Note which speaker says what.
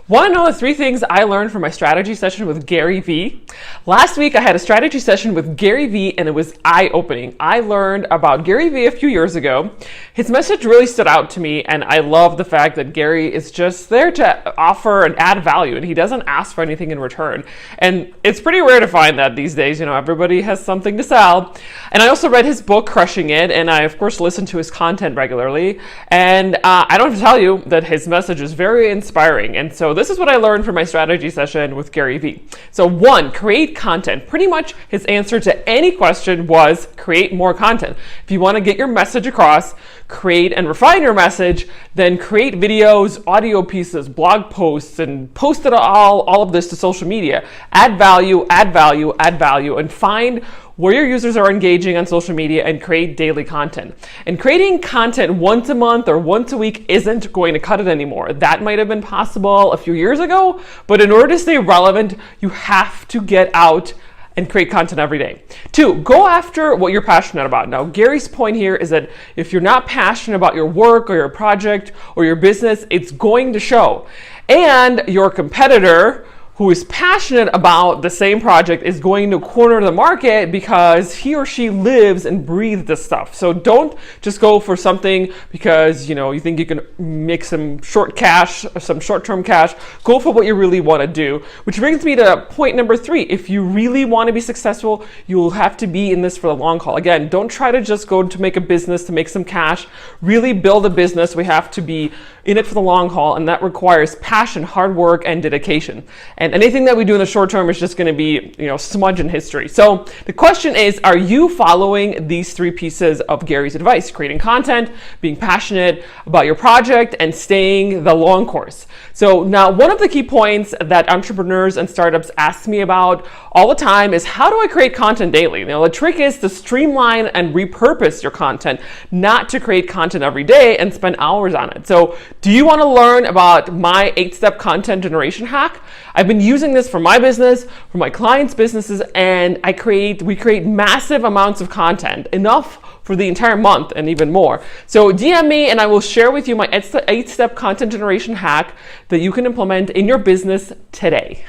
Speaker 1: Want to know the 3 things I learned from my strategy session with Gary Vee? Last week I had a strategy session with Gary Vee and it was eye-opening. I learned about Gary Vee a few years ago. His message really stood out to me, and I love the fact that Gary is just there to offer and add value, and he doesn't ask for anything in return. And it's pretty rare to find that these days. You know, everybody has something to sell. And I also read his book, Crushing It, and I of course listen to his content regularly. And I don't have to tell you that his message is very inspiring. And so this is what I learned from my strategy session with Gary Vee. So 1, create content. Pretty much his answer to any question was create more content. If you want to get your message across, create and refine your message, then create videos, audio pieces, blog posts, and post it all of this to social media. Add value, add value, add value, and find where your users are engaging on social media and create daily content. And creating content once a month or once a week isn't going to cut it anymore. That might have been possible a few years ago, but in order to stay relevant, you have to get out and create content every day. 2, go after what you're passionate about. Now, Gary's point here is that if you're not passionate about your work or your project or your business, it's going to show. And your competitor who is passionate about the same project is going to corner the market because he or she lives and breathes this stuff. So don't just go for something because you think you can make some short cash or some short-term cash. Go for what you really want to do. Which brings me to point number 3. If you really want to be successful, you'll have to be in this for the long haul. Again, don't try to just go to make a business to make some cash. Really build a business. We have to be in it for the long haul, and that requires passion, hard work, and dedication. And anything that we do in the short term is just going to be, smudge in history. So the question is, are you following these 3 pieces of Gary's advice? Creating content, being passionate about your project, and staying the long course. So now one of the key points that entrepreneurs and startups ask me about all the time is, how do I create content daily? The trick is to streamline and repurpose your content, not to create content every day and spend hours on it. So do you want to learn about my 8-step content generation hack? I've been using this for my business, for my clients' businesses, and we create massive amounts of content, enough for the entire month and even more. So DM me and I will share with you my 8-step content generation hack that you can implement in your business today.